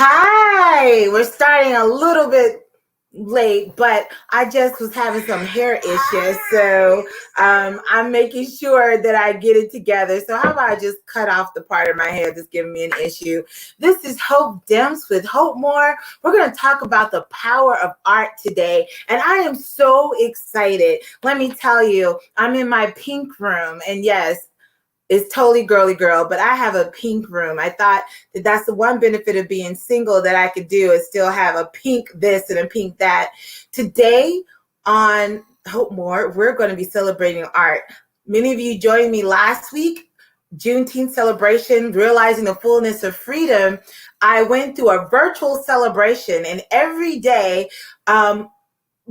Hi, we're starting a little bit late, but I just was having some hair issues, so I'm making sure that I get it together. So how about I just cut off the part of my hair that's giving me an issue? This is Hope Demps with hopeMORE. We're going to talk about the power of art today, and I am so excited. Let me tell you, I'm in my pink room, and yes, it's totally girly girl, but I have a pink room. I thought that that's the one benefit of being single that I could do is still have a pink this and a pink that. Today on hopeMORE, we're going to be celebrating art. Many of you joined me last week, Juneteenth celebration, realizing the fullness of freedom. I went through a virtual celebration, and every day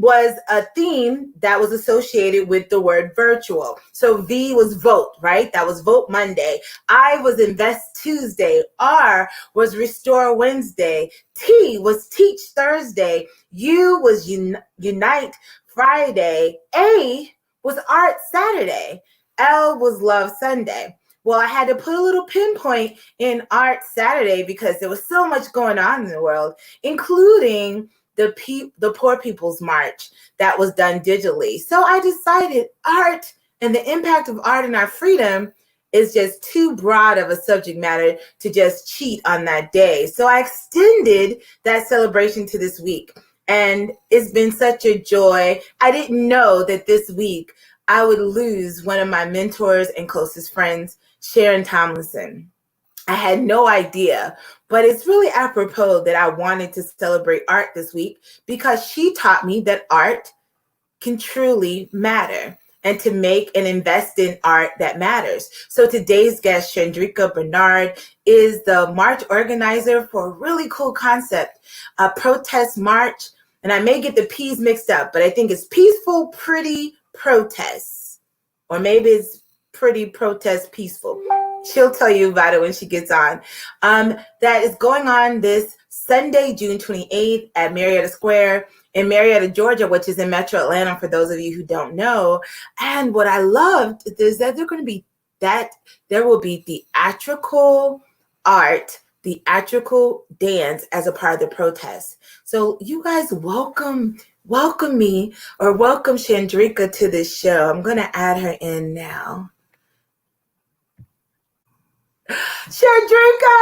was a theme that was associated with the word virtual. So V was vote, right? That was Vote Monday. I was Invest Tuesday. R was Restore Wednesday. T was Teach Thursday. U was Unite Friday. A was Art Saturday. L was Love Sunday. Well, I had to put a little pinpoint in Art Saturday because there was so much going on in the world, including the Poor People's March that was done digitally. So I decided art and the impact of art in our freedom is just too broad of a subject matter to just cheat on that day. So I extended that celebration to this week. And it's been such a joy. I didn't know that this week I would lose one of my mentors and closest friends, Sharon Tomlinson. I had no idea, but it's really apropos that I wanted to celebrate art this week because she taught me that art can truly matter and to make and invest in art that matters. So today's guest, Shandreka Bernard, is the march organizer for a really cool concept, a protest march. And I may get the P's mixed up, but I think it's peaceful, pretty protests, or maybe it's pretty protest peaceful. She'll tell you about it when she gets on. That is going on this Sunday, June 28th at Marietta Square in Marietta, Georgia, which is in Metro Atlanta for those of you who don't know. And what I loved is that there will be theatrical art, theatrical dance as a part of the protest. So you guys welcome me or welcome Shandreka to this show. I'm going to add her in now. Shandreka!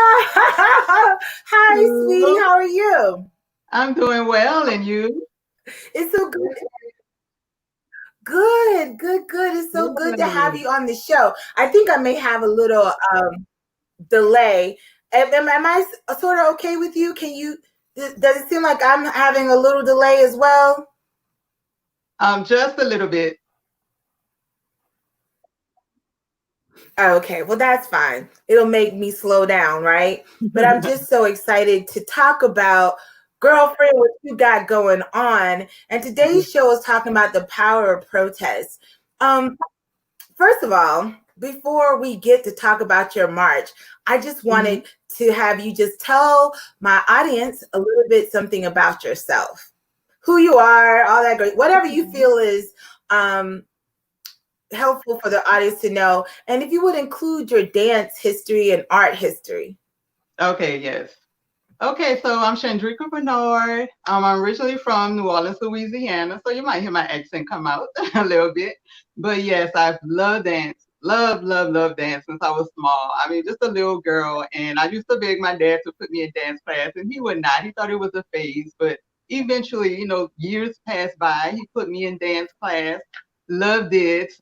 Hi, sweetie. How are you? I'm doing well, and you? It's so good. Good. It's so good to have you on the show. I think I may have a little delay. Am I sort of okay with you? Does it seem like I'm having a little delay as well? Just a little bit. Okay, well, that's fine. It'll make me slow down, right? But I'm just so excited to talk about, girlfriend, what you got going on. And today's show is talking about the power of protest. First of all, before we get to talk about your march, I just wanted to have you just tell my audience a little bit something about yourself, who you are, all that great, whatever you feel is helpful for the audience to know, and if you would include your dance history and art history. Okay, yes. Okay, so I'm Shandreka Bernard. I'm originally from New Orleans, Louisiana, so you might hear my accent come out a little bit. But yes, I've loved dance, love dance since I was small. I mean, just a little girl, and I used to beg my dad to put me in dance class, and he would not. He thought it was a phase, but eventually, years passed by. He put me in dance class. Loved it,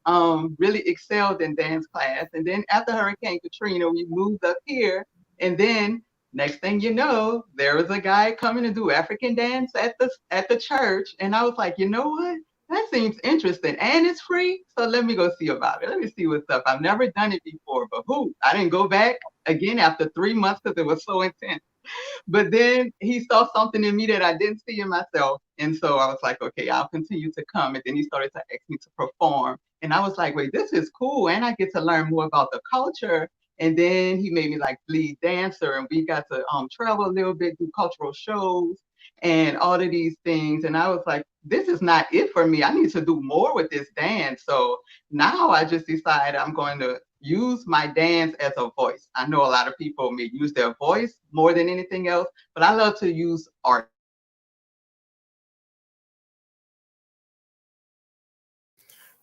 really excelled in dance class. And then after Hurricane Katrina, we moved up here. And then next thing you know, there was a guy coming to do African dance at the church. And I was like, you know what? That seems interesting. And it's free. So let me go see about it. Let me see what's up. I've never done it before, but I didn't go back again after 3 months because it was so intense. But then he saw something in me that I didn't see in myself. And so I was like, okay, I'll continue to come. And then he started to ask me to perform. And I was like, wait, this is cool. And I get to learn more about the culture. And then he made me like lead dancer. And we got to travel a little bit, do cultural shows and all of these things. And I was like, this is not it for me. I need to do more with this dance. So now I just decided I'm going to use my dance as a voice. I know a lot of people may use their voice more than anything else, but I love to use art.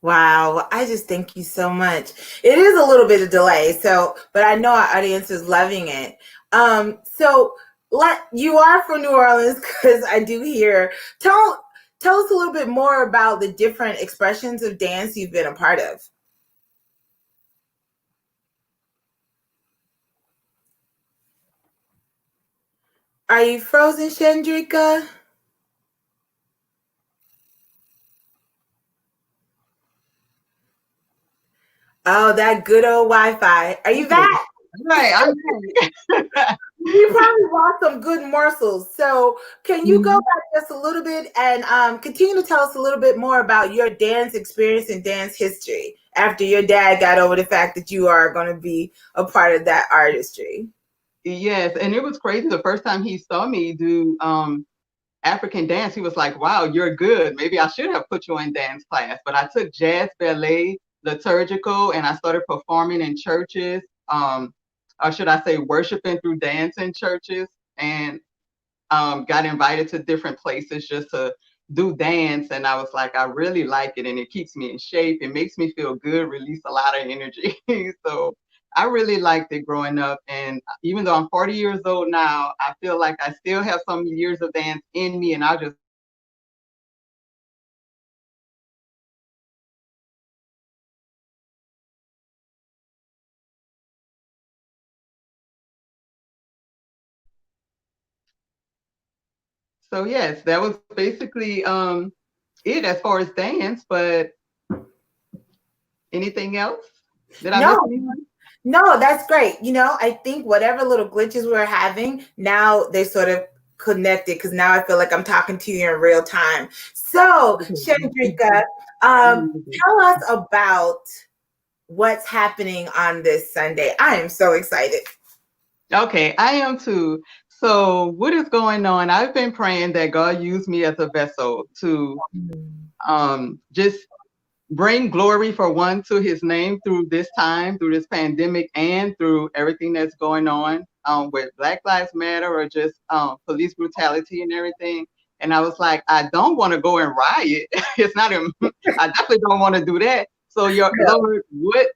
Wow, I just thank you so much. It is a little bit of delay, so but I know our audience is loving it. So let you are from New Orleans because I do hear. Tell us a little bit more about the different expressions of dance you've been a part of. Are you frozen, Shandreka? Oh, that good old Wi-Fi. Are you back? Right, I'm You probably lost some good morsels. So can you go back just a little bit and continue to tell us a little bit more about your dance experience and dance history after your dad got over the fact that you are going to be a part of that artistry? Yes, and it was crazy. The first time he saw me do African dance, he was like, "Wow, you're good. Maybe I should have put you in dance class." But I took jazz, ballet, liturgical, and I started performing in churches. Or should I say, worshiping through dance in churches, and got invited to different places just to do dance. And I was like, I really like it, and it keeps me in shape. It makes me feel good, release a lot of energy. So I really liked it growing up. And even though I'm 40 years old now, I feel like I still have some years of dance in me, and I'll just so yes, that was basically it as far as dance. But anything else? Did I miss No, anything? no, that's great. I think whatever little glitches we're having, now they sort of connected because now I feel like I'm talking to you in real time. So, Shandrika, tell us about what's happening on this Sunday. I am so excited. Okay, I am too. So, what is going on? I've been praying that God use me as a vessel to just bring glory for one to his name through this time, through this pandemic, and through everything that's going on with Black Lives Matter or just police brutality and everything. And I was like, I don't want to go and riot. It's not, I definitely don't want to do that. So, your No. Lord,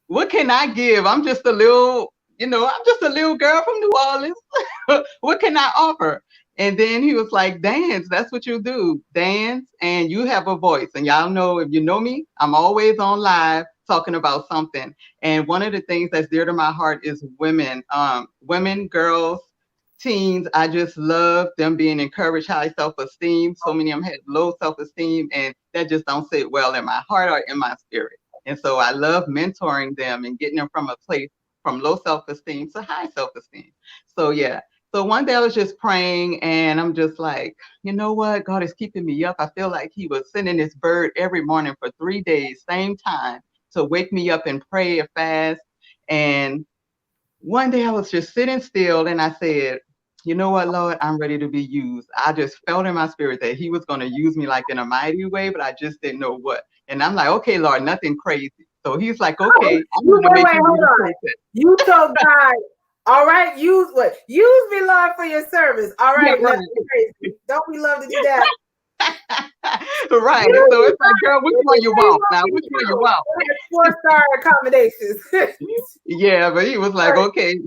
what can I give? I'm just a little, I'm just a little girl from New Orleans. What can I offer? And then he was like, dance, that's what you do. Dance, and you have a voice. And y'all know, if you know me, I'm always on live talking about something. And one of the things that's dear to my heart is women, girls, teens. I just love them being encouraged, high self-esteem. So many of them had low self-esteem, and that just don't sit well in my heart or in my spirit. And so I love mentoring them and getting them from a place from low self-esteem to high self-esteem. So yeah. So one day I was just praying, and I'm just like, you know what? God is keeping me up. I feel like he was sending this bird every morning for 3 days, same time, to wake me up and pray and fast. And one day I was just sitting still, and I said, you know what, Lord, I'm ready to be used. I just felt in my spirit that he was going to use me like in a mighty way, but I just didn't know what. And I'm like, okay, Lord, nothing crazy. So he's like, okay, I'm going to make you do the process. You told God, all right, use me, Lord, for your service. All right, Yeah, right. crazy. Don't we love to do that? Right. So it's like, girl, which one you want? Now, which one you want? 4-star accommodations. Yeah, but he was like, okay,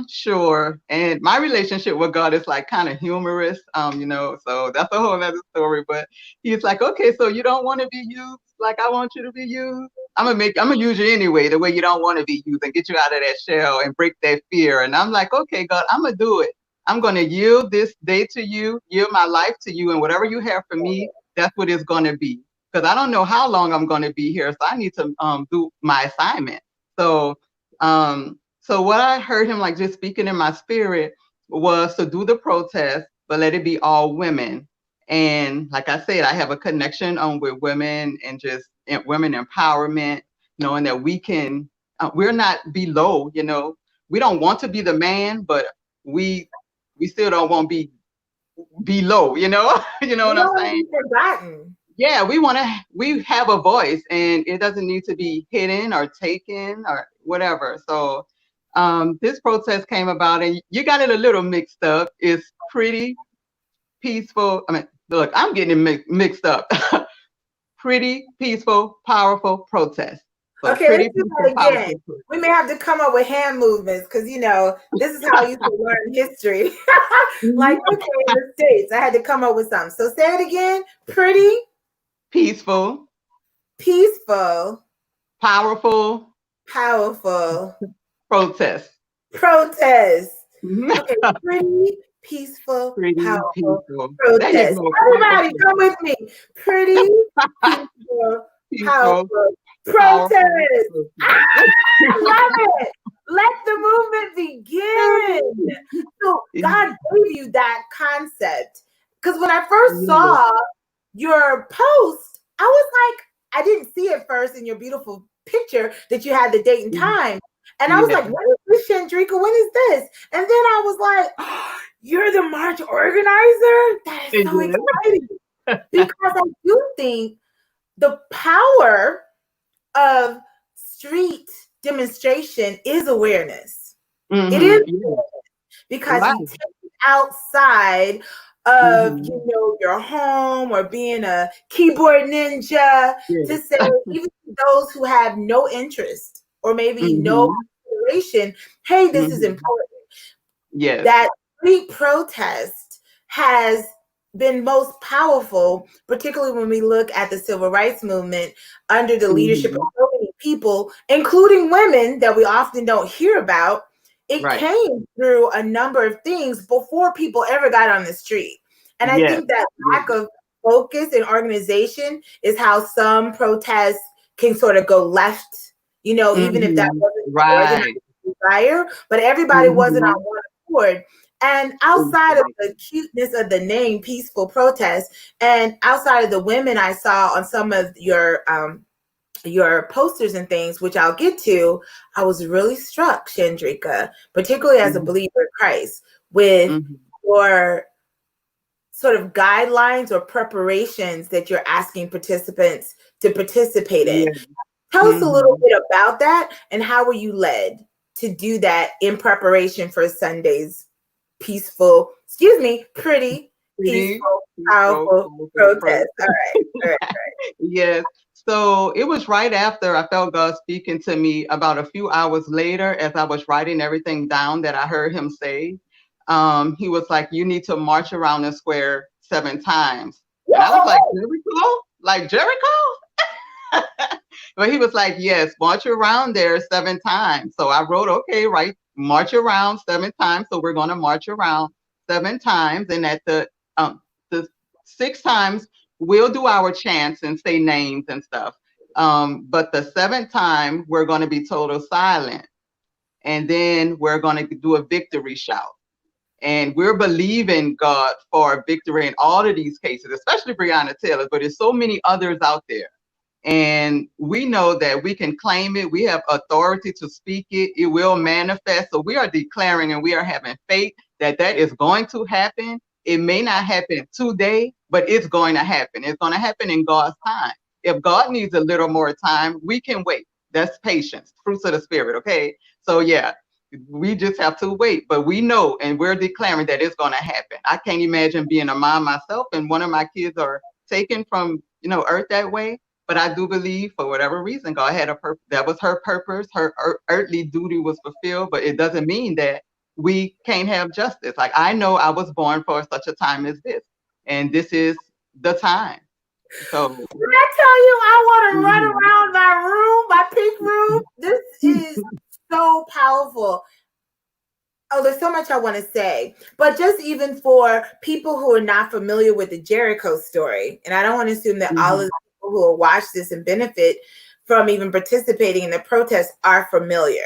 sure. And my relationship with God is like kind of humorous, so that's a whole other story. But he's like, okay, so you don't want to be used like I want you to be used. I'm gonna use you anyway, the way you don't want to be used, and get you out of that shell and break that fear. And I'm like, okay, God, I'm gonna do it. I'm gonna yield this day to you, yield my life to you, and whatever you have for me, that's what it's gonna be. Because I don't know how long I'm gonna be here, so I need to do my assignment. So so what I heard him like just speaking in my spirit was to do the protest, but let it be all women. And like I said, I have a connection with women and just women empowerment, knowing that we can, we're not below, we don't want to be the man, but we still don't want to be below, you know what I'm saying? Forgotten. yeah, we have a voice, and it doesn't need to be hidden or taken or whatever. So this protest came about, and you got it a little mixed up. It's pretty peaceful. I mean, look, I'm getting it mixed up. Pretty peaceful, powerful protest. So Okay, let's pretty do peaceful, that again. powerful protest. We may have to come up with hand movements because this is how I used to learn history. Like, okay, in the States, I had to come up with something. So say it again. Pretty, Peaceful, peaceful, powerful powerful protest. protest. Okay, pretty, peaceful, Pretty powerful peaceful. There you protest. go. Everybody, come with me. Pretty, peaceful, Peaceful, powerful powerful protest. protest. Love it. Let the movement begin. So God gave you that concept. Because when I first saw your post, I was like, I didn't see it first in your beautiful picture that you had the date and time. And I was like, what is this, Shandreka? When is this? And then I was like, oh, you're the march organizer? That is so exciting. Because I do think the power of street demonstration is awareness. It is because you take it outside of your home or being a keyboard ninja to say, even those who have no interest or maybe no consideration, hey, this is important. Yes. That street protest has been most powerful, particularly when we look at the civil rights movement under the leadership of so many people, including women that we often don't hear about. It came through a number of things before people ever got on the street. And I think that lack of focus and organization is how some protests can sort of go left, even if that wasn't organized desire, but everybody wasn't on one accord. And outside of the cuteness of the name, peaceful protest, and outside of the women I saw on some of your posters and things, which I'll get to, I was really struck, Shandreka, particularly as a believer in Christ, with your sort of guidelines or preparations that you're asking participants to participate in. Tell us a little bit about that, and how were you led to do that in preparation for Sunday's pretty, peaceful, powerful protest. All right. Yes. So it was right after I felt God speaking to me, about a few hours later, as I was writing everything down that I heard him say. He was like, you need to march around the square 7 times. And I was like, Jericho? Like Jericho? But he was like, yes, march around there 7 times. So I wrote, okay, right, march around 7 times. So we're going to march around 7 times. And at the 6 times, we'll do our chants and say names and stuff. But the 7th time, we're going to be total silent. And then we're going to do a victory shout. And we're believing God for victory in all of these cases, especially Breonna Taylor, but there's so many others out there. And we know that we can claim it. We have authority to speak it. It will manifest. So we are declaring and we are having faith that that is going to happen. It may not happen today, but it's going to happen. It's going to happen in God's time. If God needs a little more time, we can wait. That's patience, fruits of the spirit. Okay. So yeah, we just have to wait, but we know and we're declaring that it's going to happen. I can't imagine being a mom myself and one of my kids are taken from, earth that way. But I do believe for whatever reason, God had a purpose. That was her purpose. Her earthly duty was fulfilled, but it doesn't mean that we can't have justice. Like, I know I was born for such a time as this, and this is the time. So when I tell you I want to run around my pink room, this is so powerful. Oh, there's so much I want to say, but just even for people who are not familiar with the Jericho story, and I don't want to assume that all of the people who will watch this and benefit from even participating in the protest are familiar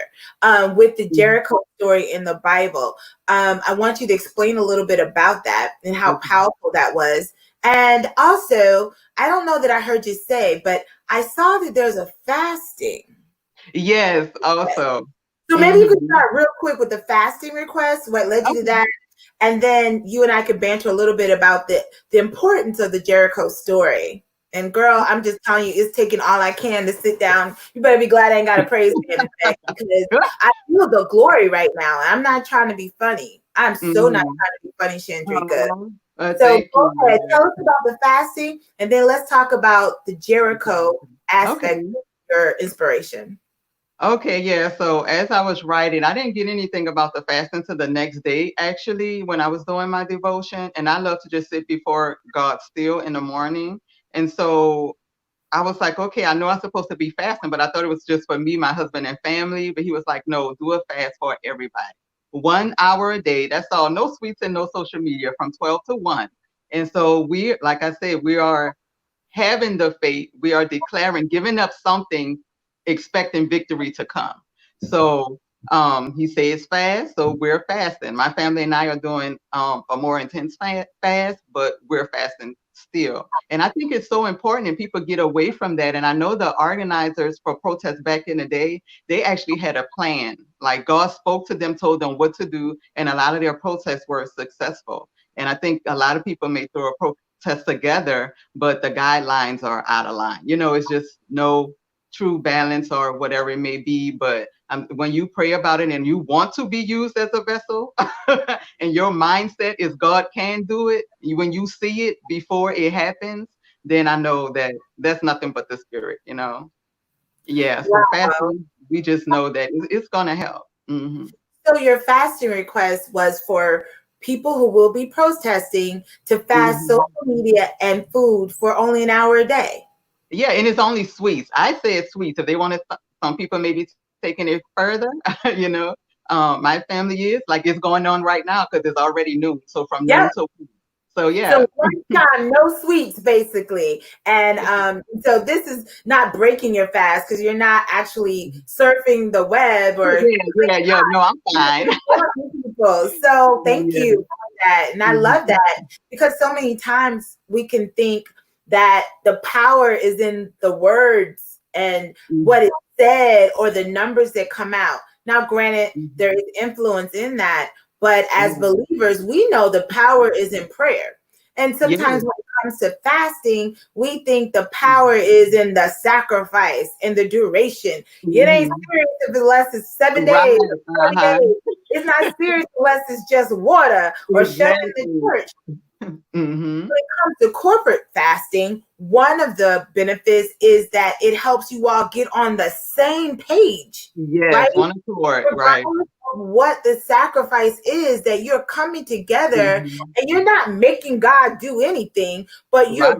with the Jericho story in the Bible. I want you to explain a little bit about that and how powerful that was. And also, I don't know that I heard you say, but I saw that there's a fasting. Yes, also. So maybe you could start real quick with the fasting request, what led you to that, and then you and I could banter a little bit about the importance of the Jericho story. And girl, I'm just telling you, it's taking all I can to sit down. You better be glad I ain't got a praise band effect, because I feel the glory right now. I'm not trying to be funny. I'm so not trying to be funny, Shandreka. So Thank go ahead, you. tell us about the fasting, and then let's talk about the Jericho aspect Okay. of your inspiration. Okay, yeah. So as I was writing, I didn't get anything about the fast until the next day, actually, when I was doing my devotion. And I love to just sit before God still in the morning. And so I was like, okay, I know I'm supposed to be fasting, but I thought it was just for me, my husband, and family. But he was like, no, do a fast for everybody. 1 hour a day. That's all. No sweets and no social media from 12 to 1. And so like I said, we are having the faith, we are declaring, giving up something, expecting victory to come. So he says fast, so we're fasting. My family and I are doing a more intense fast, but we're fasting still. And I think it's so important, and people get away from that. And I know the organizers for protests back in the day, they actually had a plan. Like God spoke to them, told them what to do, and a lot of their protests were successful. And I think a lot of people may throw a protest together, but the guidelines are out of line. It's just no true balance or whatever it may be. But when you pray about it and you want to be used as a vessel, and your mindset is God can do it, when you see it before it happens, then I know that that's nothing but the spirit. Yeah. So Wow. fasting, we just know that it's gonna help. Mm-hmm. So your fasting request was for people who will be protesting to fast Mm-hmm. social media and food for only an hour a day. Yeah, and it's only sweets. I say it's sweets. If they want to, some people may be taking it further. you know, my family is like it's going on right now because it's already noon. So from Yep. noon to so yeah. So lunchtime, no sweets, basically. And so this is not breaking your fast, because you're not actually surfing the web or Yeah. No, I'm fine. people. So thank Yeah. you for that. And I love Mhm. that, because so many times we can think that the power is in the words and what is said or the numbers that come out. Now, granted, there is influence in that, but as believers, we know the power is in prayer. And Yeah. sometimes when it comes to fasting, we think the power is in the sacrifice and the duration. It ain't Mhm. serious unless it's 7 days Right. or 40 days. It's not serious unless it's just water or shut in the Exactly. church. Mm-hmm. When it comes to corporate fasting, one of the benefits is that it helps you all get on the same page, right? Yes, one accord. Right. Regardless of what the sacrifice is, that you're coming together Mhm. and you're not making God do anything, but Right.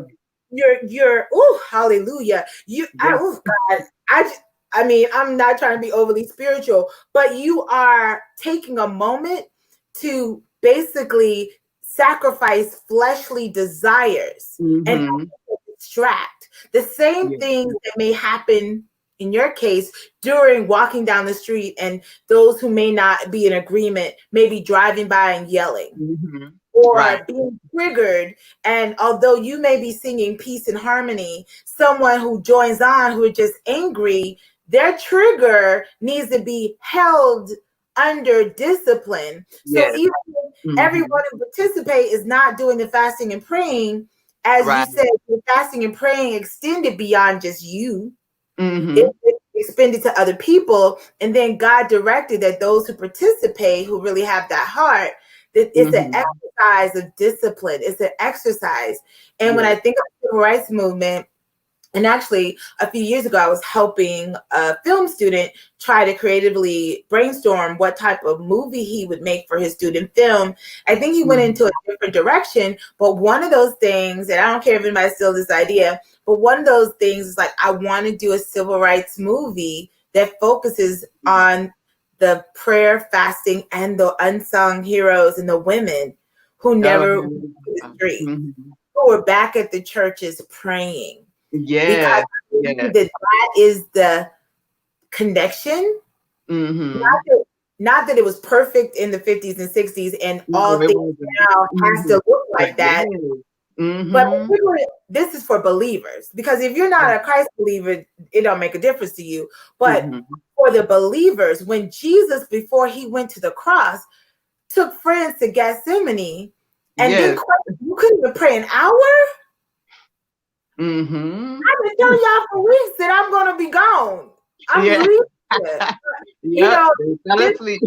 you're oh hallelujah. Yes. Oh God, I mean, I'm not trying to be overly spiritual, but you are taking a moment to basically sacrifice fleshly desires and Mm-hmm. distract. The same Yeah. things that may happen in your case during walking down the street, and those who may not be in agreement may be driving by and yelling Mm-hmm. Right. or being triggered. And although you may be singing peace and harmony, someone who joins on who is just angry, their trigger needs to be held under discipline. So Yes. even if everyone Mm-hmm. who participates is not doing the fasting and praying, as you Right. said, the fasting and praying extended beyond just you. Mm-hmm. It expended to other people, and then God directed that those who participate, who really have that heart, that it's an Mm-hmm. exercise of discipline. It's an exercise. And when Yes. I think of the civil rights movement, and actually, a few years ago, I was helping a film student try to creatively brainstorm what type of movie he would make for his student film. I think he went into a different direction, but one of those things, and I don't care if anybody steals this idea, but one of those things is like, I want to do a civil rights movie that focuses on the prayer, fasting, and the unsung heroes and the women who Oh, never went to the street, mm-hmm. who were back at the churches praying, because Yes. I Yes. believe that is the connection. Mm-hmm. Not that it was perfect in the 50s and 60s and No, all it things wasn't. now has Mm-hmm. to look But like that. yes. But Mm-hmm. this is for believers, because if you're not a Christ believer, it don't make a difference to you. But Mm-hmm. for the believers, when Jesus, before he went to the cross, took friends to Gethsemane and then Yes. you couldn't even pray an hour? Mm-hmm. I've been telling y'all for weeks that I'm gonna be gone. I'm Yeah. leaving. You Yep. know, They fell this asleep.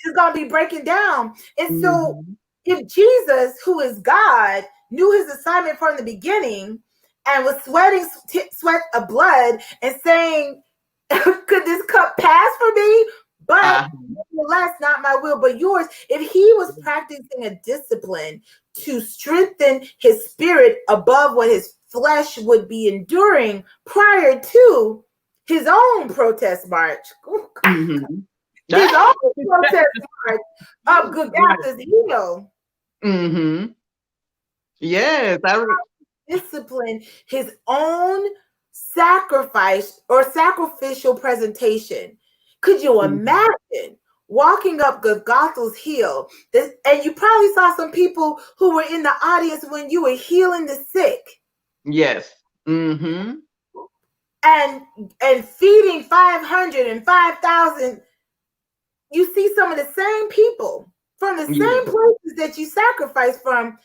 is gonna be breaking down. And so Mhm. if Jesus, who is God, knew his assignment from the beginning and was sweating sweat of blood and saying, could this cup pass for me? But nevertheless, not my will, but yours. If he was practicing a discipline to strengthen his spirit above what his flesh would be enduring prior to his own protest march, Mhm. his own protest march of Golgotha's heel, Mm-hmm. Yes, discipline his own sacrifice or sacrificial presentation. Could you imagine walking up Golgotha's hill? And you probably saw some people who were in the audience when you were healing the sick. yes. Mm-hmm. And feeding 500 and 5,000. You see some of the same people from the same places that you sacrificed from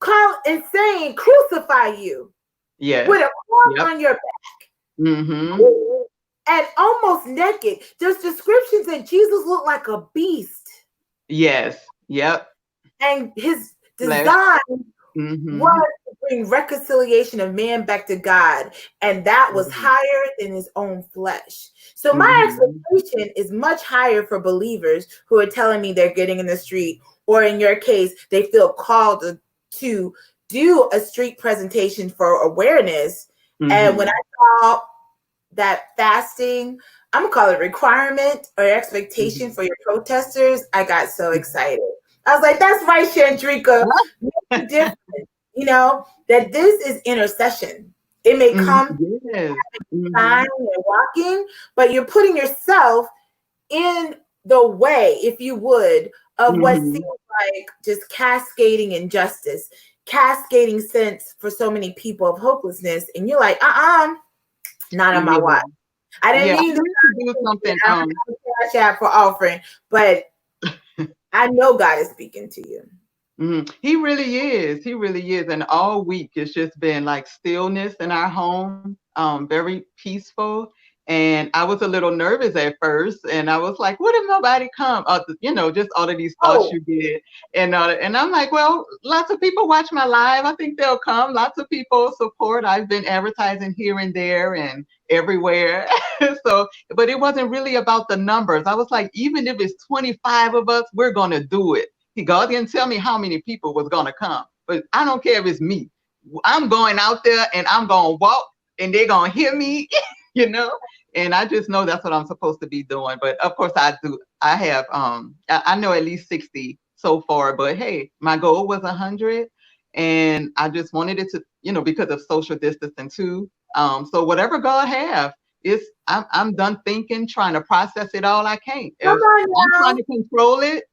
call and saying, crucify you. Yes. With a cross on your back. Mm-hmm. And almost naked. There's descriptions that Jesus looked like a beast. Yes. Yep. And his design was to bring reconciliation of man back to God. And that was higher than his own flesh. So my expectation is much higher for believers who are telling me they're getting in the street, or in your case, they feel called to do a street presentation for awareness. And when I saw that fasting, I'm gonna call it requirement or expectation for your protesters, I got so excited. I was like, that's right, Shandreka. Make it different. You know, that this is intercession. It may come time and walking, but you're putting yourself in the way, if you would, of what seems like just cascading injustice, cascading sense for so many people of hopelessness. And you're like, not on my watch. I didn't mean to do something. Cash out for offering, but I know God is speaking to you. He really is. He really is. And all week it's just been like stillness in our home, very peaceful. And I was a little nervous at first, and I was like, "What if nobody come?" Just all of these thoughts you get, and I'm like, "Well, lots of people watch my live. I think they'll come. Lots of people support. I've been advertising here and there and everywhere." So, but it wasn't really about the numbers. I was like, even if it's 25 of us, we're gonna do it. God didn't tell me how many people was gonna come, but I don't care if it's me. I'm going out there and I'm gonna walk, and they're gonna hear me. And I just know that's what I'm supposed to be doing. But of course I do. I have, I know at least 60 so far, but hey, my goal was 100, and I just wanted it to, because of social distancing too. So whatever God have, I'm done thinking, trying to process it all. I can't. If I'm trying to control it,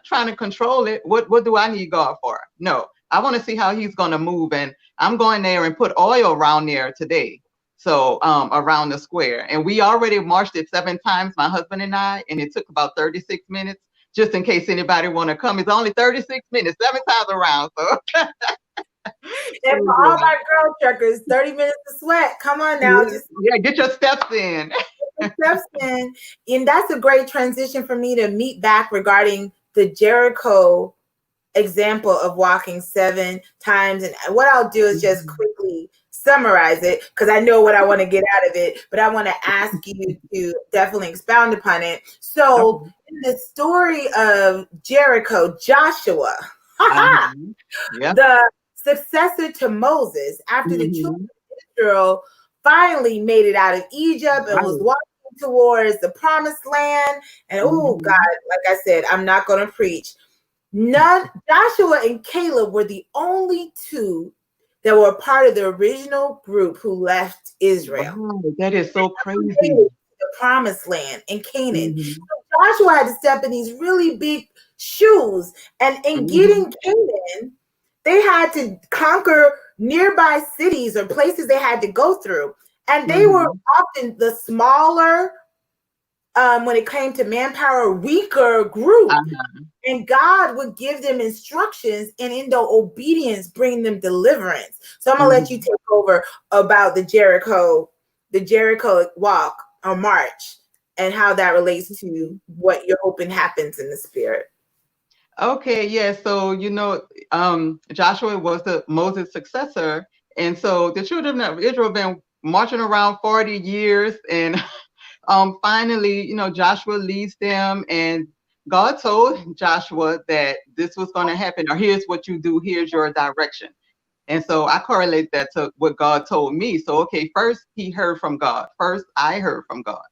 trying to control it, what do I need God for? No, I want to see how he's going to move. And I'm going there and put oil around there today. So around the square, and we already marched it 7 times, my husband and I, and it took about 36 minutes, just in case anybody want to come. It's only 36 minutes, 7 times around. So and for all my girl truckers, 30 minutes to sweat. Come on now. Get your steps in. And that's a great transition for me to meet back regarding the Jericho example of walking 7 times. And what I'll do is just quickly summarize it, because I know what I want to get out of it, but I want to ask you to definitely expound upon it. So in the story of Jericho, Joshua, the successor to Moses, after the children of Israel finally made it out of Egypt and was walking towards the promised land. And oh God, like I said, I'm not going to preach. Joshua and Caleb were the only 2 that were part of the original group who left Israel. Wow, that is so crazy. The promised land in Canaan. So Joshua had to step in these really big shoes, and in getting Canaan, they had to conquer nearby cities or places they had to go through, and they were often the smaller when it came to manpower, weaker group. Uh-huh. And God would give them instructions, and in the obedience, bring them deliverance. So I'm gonna let you take over about the Jericho walk or march, and how that relates to what you're hoping happens in the spirit. Okay, yeah. So Joshua was the Moses' successor, and so the children of Israel have been marching around 40 years, and finally, Joshua leads them, and God told Joshua that this was going to happen, or here's what you do, here's your direction. And so I correlate that to what God told me. So, okay, first he heard from God. First, I heard from God.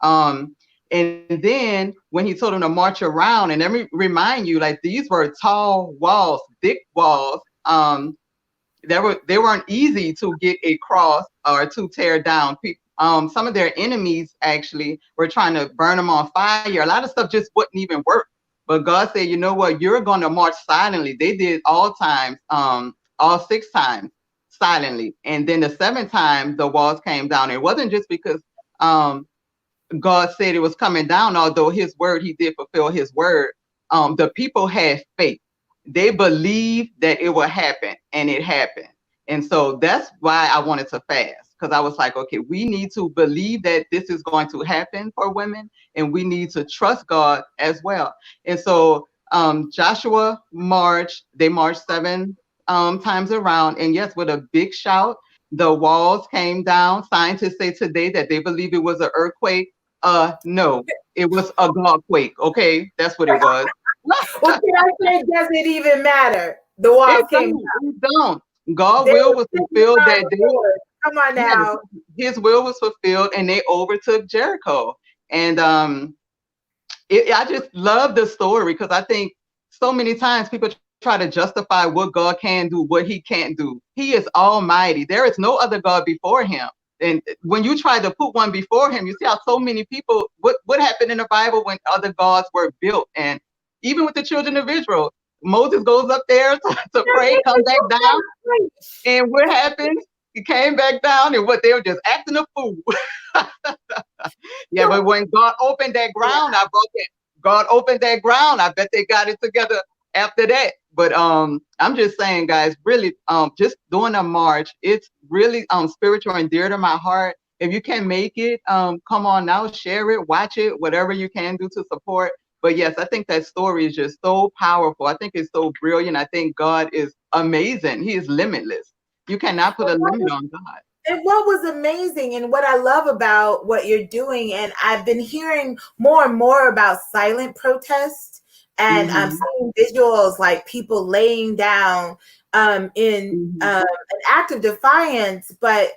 And then when he told him to march around, and let me remind you, like these were tall walls, thick walls. They weren't easy to get across or to tear down. Some of their enemies actually were trying to burn them on fire. A lot of stuff just wouldn't even work. But God said, you know what? You're going to march silently. They did all 6 times silently. And then the 7th time, the walls came down. It wasn't just because God said it was coming down, although his word, he did fulfill his word. The people had faith. They believed that it would happen, and it happened. And so that's why I wanted to fast, because I was like, okay, we need to believe that this is going to happen for women, and we need to trust God as well. And so Joshua marched. They marched 7 times around, and yes, with a big shout, the walls came down. Scientists say today that they believe it was an earthquake. No, it was a Godquake. Okay, that's what it was. Well, can I say, does it even matter? The walls came down. It don't. God's will was fulfilled that day. Come on now. His will was fulfilled, and they overtook Jericho. And I just love the story, because I think so many times people try to justify what God can do, what he can't do. He is almighty. There is no other God before him. And when you try to put one before him, you see how so many people, what happened in the Bible when other gods were built. And even with the children of Israel, Moses goes up there to pray, come back down. And what happens? He came back down, and they were just acting a fool. Yeah, but when God opened that ground, I bet they got it together after that. But I'm just saying, guys, really, just doing a march, it's really spiritual and dear to my heart. If you can make it, come on now, share it, watch it, whatever you can do to support. But yes, I think that story is just so powerful. I think it's so brilliant. I think God is amazing. He is limitless. You cannot put a limit on God. And what was amazing, and what I love about what you're doing, and I've been hearing more and more about silent protest, and I'm seeing visuals like people laying down in an act of defiance, but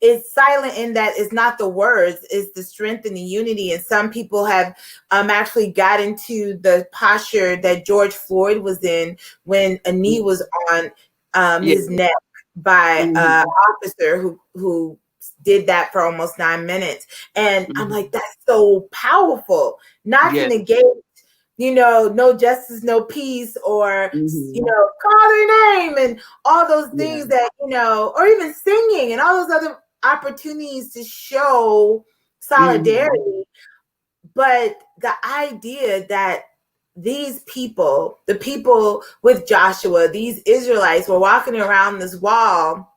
it's silent in that it's not the words, it's the strength and the unity. And some people have actually got into the posture that George Floyd was in when a knee was on his neck by an officer who did that for almost 9 minutes. And I'm like, that's so powerful. Not to negate, no justice, no peace, or, call their name and all those things that, or even singing and all those other opportunities to show solidarity. But the idea that these people, the people with Joshua, these Israelites were walking around this wall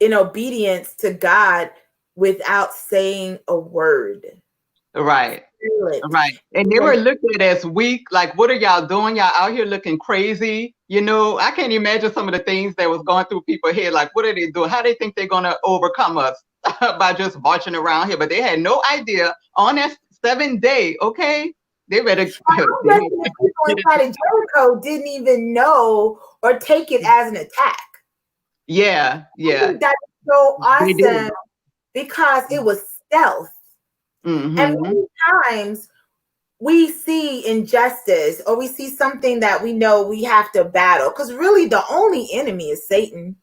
in obedience to God without saying a word. Right. And they were looked at as weak. Like, what are y'all doing? Y'all out here looking crazy. I can't imagine some of the things that was going through people's head. Like, what are they doing? How do they think they're going to overcome us by just marching around here? But they had no idea on that 7th day. Okay. They better. The people inside of Jericho didn't even know or take it as an attack. Yeah. That's so awesome, because it was stealth. And many times we see injustice, or we see something that we know we have to battle, because really the only enemy is Satan.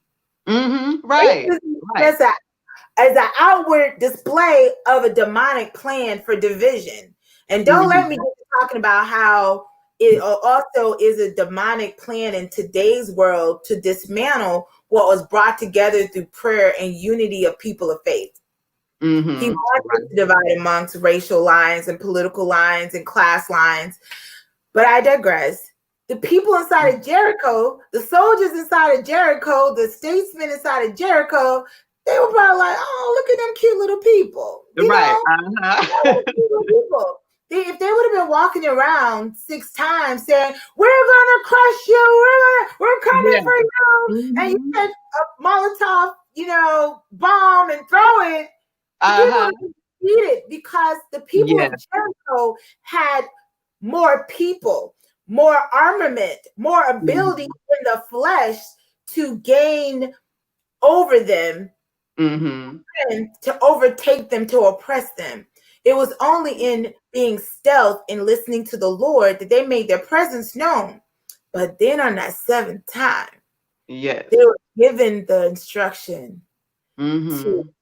Right. As an outward display of a demonic plan for division. And don't let me get to talking about how it also is a demonic plan in today's world to dismantle what was brought together through prayer and unity of people of faith. He Mm-hmm. wanted to divide amongst racial lines and political lines and class lines. But I digress. The people inside of Jericho, the soldiers inside of Jericho, the statesmen inside of Jericho, they were probably like, oh, look at them cute little people. You Right. know, cute little people. If they would have been walking around 6 times saying, we're gonna crush you, we're coming Yeah. for you, and you Mm-hmm. take a Molotov, bomb and throw it, the people would have defeated because the people Yeah. of Jericho had more people, more armament, more ability in the flesh to gain over them Mm-hmm. and to overtake them, to oppress them. It was only in being stealth and listening to the Lord that they made their presence known. But then on that 7th time, Yes. they were given the instruction Mm-hmm. to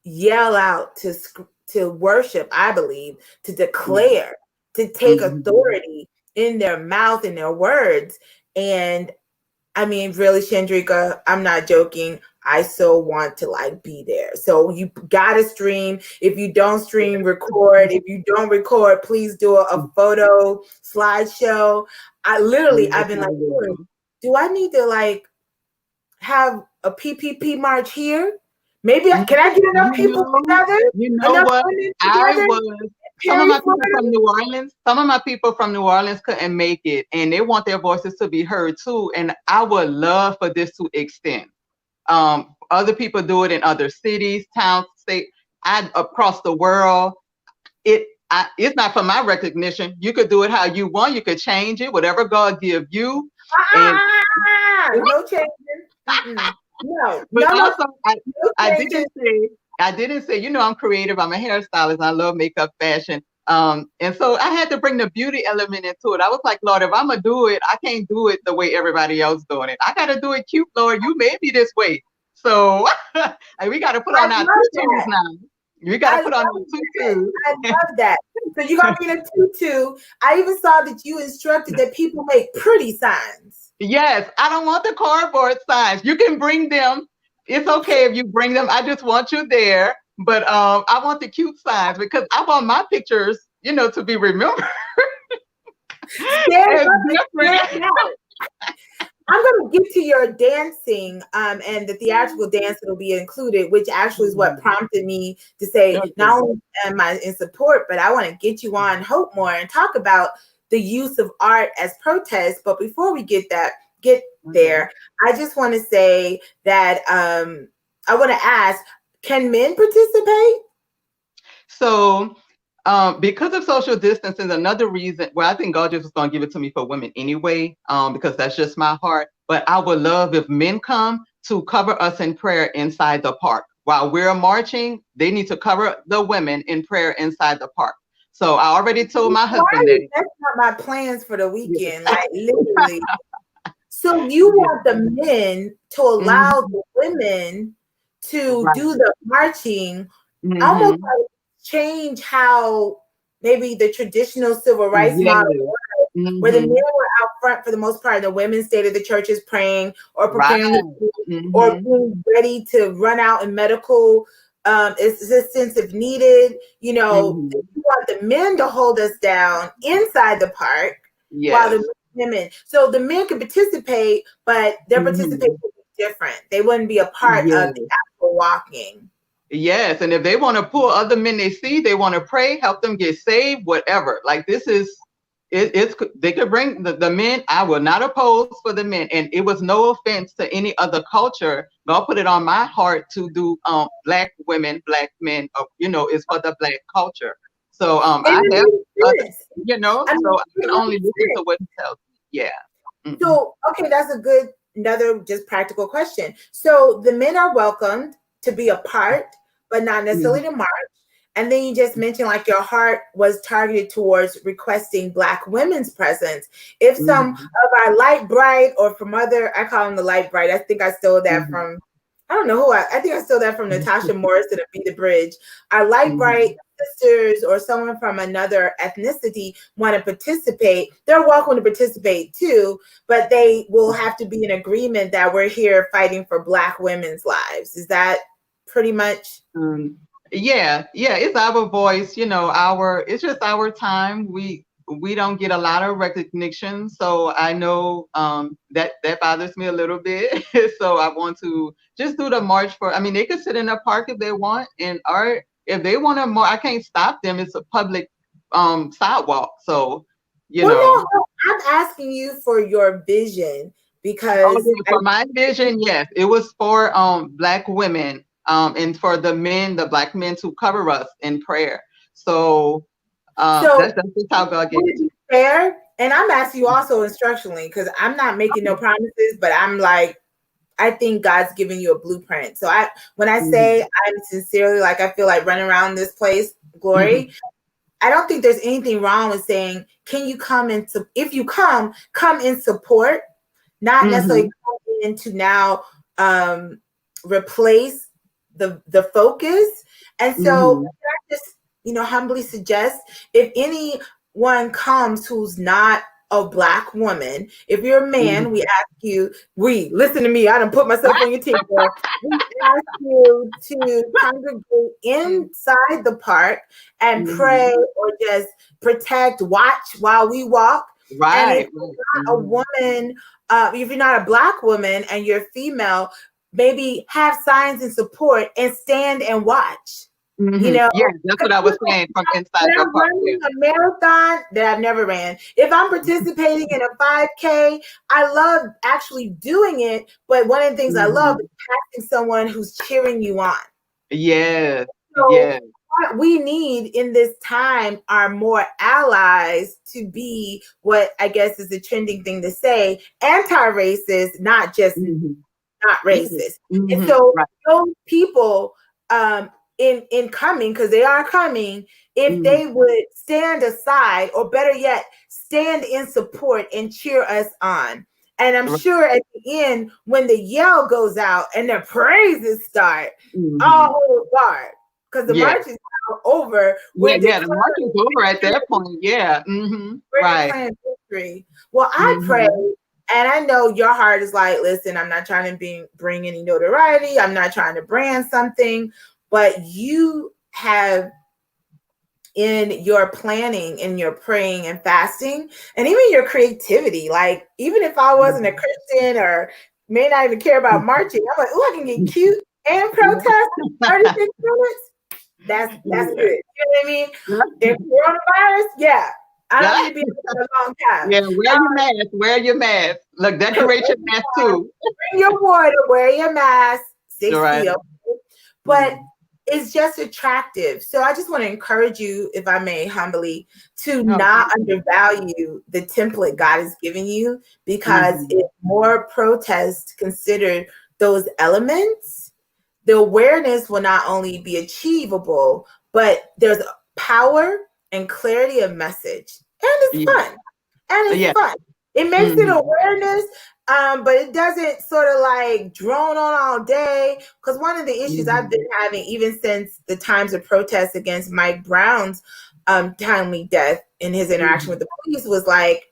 yell out, to worship, I believe, to declare, to take authority in their mouth and their words. And I mean, really, Shandreka, I'm not joking. I so want to be there. So you gotta stream. If you don't stream, record. If you don't record, please do a photo slideshow. I've been like, do I need to have a PPP march here? Maybe can I get enough people together? You know Enough what? women I together? was. Some of my people from New Orleans. Some of my people from New Orleans couldn't make it, and they want their voices to be heard too. And I would love for this to extend. Other people do it in other cities, towns, state, across the world. It's not for my recognition. You could do it how you want. You could change it, whatever God give you. And no changing. No. But no, also, I didn't say, I'm creative. I'm a hairstylist. I love makeup, fashion. And so I had to bring the beauty element into it. I was like, Lord, if I'm gonna do it, I can't do it the way everybody else doing it. I gotta do it cute, Lord. You made me this way. So we gotta put on our tutus now. We gotta put on our tutus. I love that. So you're gonna be in a tutu. I even saw that you instructed that people make pretty signs. Yes, I don't want the cardboard signs. You can bring them. It's okay if you bring them. I just want you there. But I want the cute signs because I want my pictures, to be remembered. I'm going to get to your dancing and the theatrical dance that will be included, which actually is what prompted me to say, not only am I in support, but I want to get you on hopeMORE and talk about the use of art as protest. But before we get there, I just want to say that I want to ask, can men participate? So because of social distancing, another reason, well, I think God just was going to give it to me for women anyway, because that's just my heart. But I would love if men come to cover us in prayer inside the park. While we're marching, they need to cover the women in prayer inside the park. So I already told my husband that. That's not my plans for the weekend, literally. So you want the men to allow the women to do the marching, almost change how maybe the traditional civil rights model was, where the men were out front for the most part, the women stayed at the churches praying or preparing or being ready to run out in medical assistance if needed. You want the men to hold us down inside the park while the women. So the men can participate, but their participation would be different. They wouldn't be a part of the actual walking. Yes, and if they want to pull other men they see, they want to pray, help them get saved, whatever. This is, they could bring the men. I will not oppose for the men, and it was no offense to any other culture. God put it on my heart to do Black women, Black men. Is for the Black culture. So I have, so I can only listen to what he tells me. Yeah. So okay, that's another just practical question. So the men are welcomed to be a part, but not necessarily to march. And then you just mentioned your heart was targeted towards requesting Black women's presence. If some of our light bright or from other, I call them the light bright. I think I stole that from, I don't know who, I think I stole that from Natasha Morrison of Be the Bridge. Our light bright sisters or someone from another ethnicity want to participate. They're welcome to participate too, but they will have to be in agreement that we're here fighting for Black women's lives. Is that pretty much? Yeah, yeah, it's our voice, it's just our time. We don't get a lot of recognition, so I know that bothers me a little bit. So I want to just do the march for. I mean, they could sit in the park if they want, and art if they want to. More, I can't stop them. It's a public sidewalk, so you Well, know. no, I'm asking you for your vision Oh, because yeah, for my vision, yes, it was for Black women and for the men, the Black men to cover us in prayer. So so that's just how God gave would it it to be fair? And I'm asking you also instructionally because I'm not making no me. promises, but I'm like, I think God's giving you a blueprint. So when I say Mhm, I'm sincerely like I feel like running around this place, mhm, glory, I don't think there's anything wrong with saying, can you come into if you come in support, not necessarily mhm, come in to now replace the focus. And so mhm, I just, humbly suggest if anyone comes who's not a Black woman, if you're a man, mhm. we listen to me, I done put myself on your team there. We ask you to congregate inside the park and pray Mhm. or just protect, watch while we walk. And if Right, right. you're not a Mhm, woman, if you're not a Black woman and you're female, maybe have signs and support and stand and watch. You mhm. know, Yeah, that's what I was saying from inside when the I'm park. Yeah. running a marathon that I've never ran, if I'm participating in a 5K, I love actually doing it. But one of the things I love is Mhm. passing someone who's cheering you on. Yes, So yes. what we need in this time are more allies to be what I guess is a trending thing to say, anti-racist, not just Mhm. not Yeah. racist. And Mhm. so Right. those people in coming, because they are coming, if Mhm. they would stand aside, or better yet, stand in support and cheer us on. And I'm Right. sure at the end, when the yell goes out and the praises start, all Mhm. hold guard. Because the Yeah. march is now over. Yeah, yeah, the march is over at that point. Yeah. Mhm. We're Right. declaring victory. Well, I pray, Mhm. and I know your heart is like, listen, I'm not trying to bring any notoriety. I'm not trying to brand something, but you have in your planning, in your praying and fasting, and even your creativity. Like, even if I wasn't a Mhm. Christian or may not even care about marching, I'm like, oh, I can get cute and protest 36 minutes. That's good. Yeah. You know what I mean? Yeah. If coronavirus, yeah, I don't Yeah. need to be in a long time. Yeah, wear your mask. Wear your mask. Look, decorate your mask too. Bring your water, wear your mask, 6 feet. Right. Okay? But Mhm. it's just attractive. So I just want to encourage you, if I may, humbly, to Oh, not thank you. undervalue the template God has given you, because if Mhm. more protests consider those elements, the awareness will not only be achievable, but there's power and clarity of message. And it's Yeah. fun. And it's Yeah. fun. It makes it Mhm. awareness, but it doesn't sort of like drone on all day. Because one of the issues I've Mhm. been having, even since the times of protests against Mike Brown's timely death in his interaction with Mhm. the police, was like,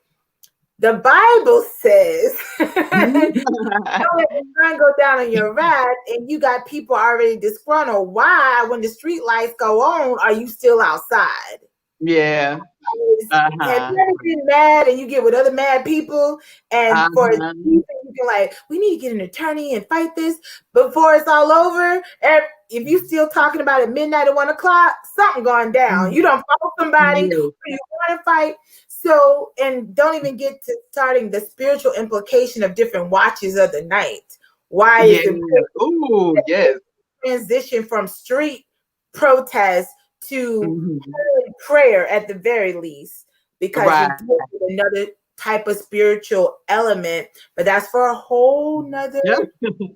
the Bible says, don't let the sun go down on your wrath, and you got people already disgruntled. Why, when the street lights go on, are you still outside? Yeah. Have Uh-huh. you ever been mad and you get with other mad people, and for a Uh-huh. reason you can like, we need to get an attorney and fight this before it's all over? And if you still talking about it midnight at 1 o'clock, something going down. You Mhm. don't follow somebody Yes. who you want to fight. So, and don't even get to starting the spiritual implication of different watches of the night. Why Yeah. is it Ooh, yes. transition from street protest to Mhm. prayer at the very least, because you're Right. dealing with another type of spiritual element, but that's for a whole nother Yep.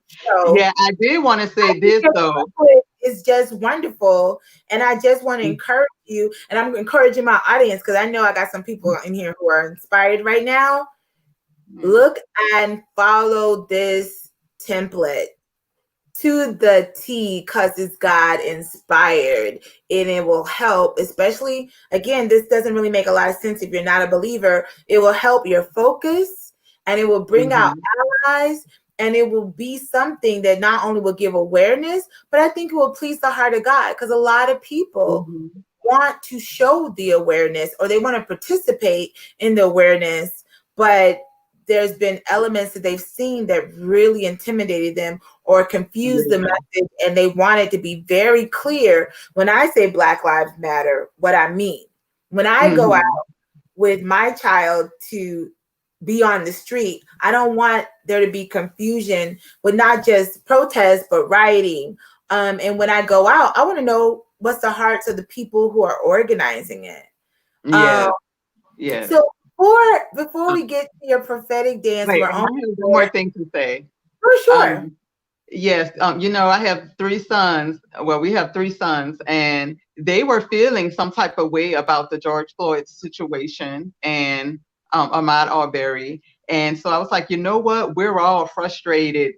show. Yeah, I did want to I say think this your though. input is just wonderful, and I just want to encourage you, and I'm encouraging my audience because I know I got some people in here who are inspired right now. Mhm. Look and follow this template to the T, because it's God inspired, and it will help, especially again, this doesn't really make a lot of sense if you're not a believer. It will help your focus, and it will bring out Mhm. allies, and it will be something that not only will give awareness, but I think it will please the heart of God, because a lot of people want to show the awareness, or they want to participate in the awareness, but there's been elements that they've seen that really intimidated them or confused the message, and they want it to be very clear. When I say Black Lives Matter, what I mean, when I go out with my child to be on the street, I don't want there to be confusion with not just protests, but rioting. And when I go out, I want to know what's the hearts of the people who are organizing it. Yes. So before we get to your prophetic dance, wait, I have one more thing to say. For sure. Yes, I have 3 sons. Well, we have 3 sons, and they were feeling some type of way about the George Floyd situation and Ahmaud Arbery. And so I was like, you know what? We're all frustrated,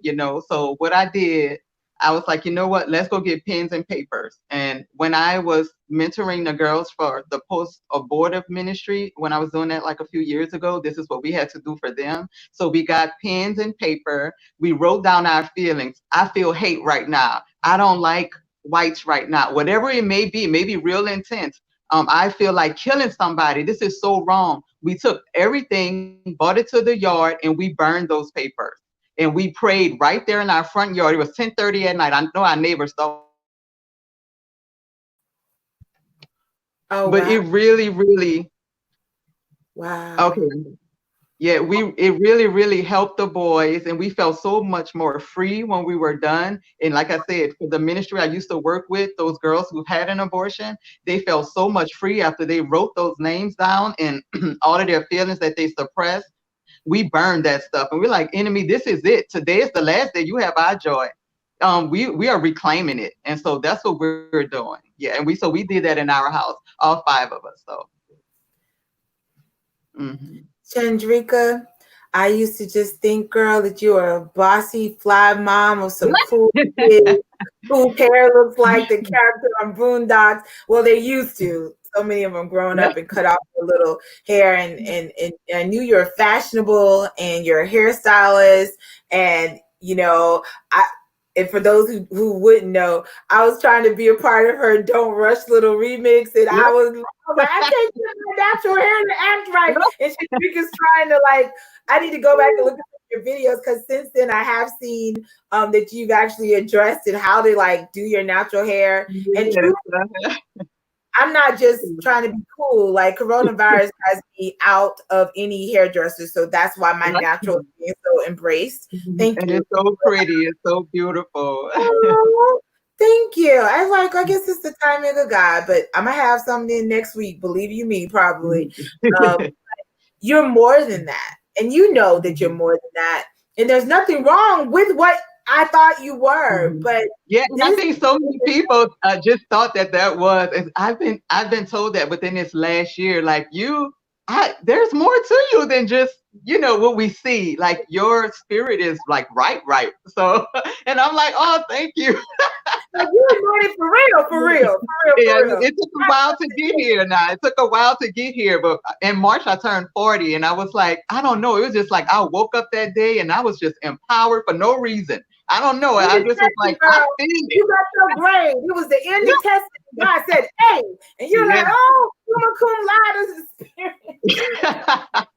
So what I did, I was like, you know what? Let's go get pens and papers. And when I was mentoring the girls for the post-abortive ministry, when I was doing that like a few years ago, this is what we had to do for them. So we got pens and paper. We wrote down our feelings. I feel hate right now. I don't like whites right now. Whatever it may be real intense. I feel like killing somebody. This is so wrong. We took everything, brought it to the yard, and we burned those papers. And we prayed right there in our front yard. It was 10:30 at night. I know our neighbors thought. Oh, but wow. it really. Wow. Okay. Yeah, it really helped the boys, and we felt so much more free when we were done. And like I said, for the ministry I used to work with, those girls who had an abortion, they felt so much free after they wrote those names down and all of their feelings that they suppressed. We burned that stuff, and we're like, enemy, this is it. Today is the last day. You have our joy. We are reclaiming it, and so that's what we're doing. Yeah, and we did that in our house, all 5 of us. So. Shandreka, I used to just think, girl, that you are a bossy fly mom of some cool kids whose hair looks like the character on Boondocks. Well, they used to. So many of them grown up and cut off their little hair. And I knew you were fashionable and you're a hairstylist. And, and for those who wouldn't know, I was trying to be a part of her Don't Rush Little remix. And I was like, I can't get my natural hair to act right. And Shandreka's trying to I need to go back and look at your videos, because since then I have seen that you've actually addressed it, how to do your natural hair. And I'm not just trying to be cool. Coronavirus has me out of any hairdresser, so that's why my natural is being so embraced. Thank you. It's so pretty. It's so beautiful. Oh, thank you. I guess it's the timing of God, but I'm gonna have something next week. Believe you me, probably. You're more than that, and you know that you're more than that. And there's nothing wrong with what I thought you were, but yeah, I think so many people just thought that was. And I've been told that within this last year, there's more to you than just what we see. Like, your spirit is right. So, and I'm like, oh, thank you. You anointed for real. It took a while to get here. Now it took a while to get here, but in March I turned 40, and I was like, I don't know. It was just like I woke up that day and I was just empowered for no reason. I don't know. I just was like, I feel it. You got your brain. It was the end of testing. God said, hey, and you're like, oh, summa cum laude experience.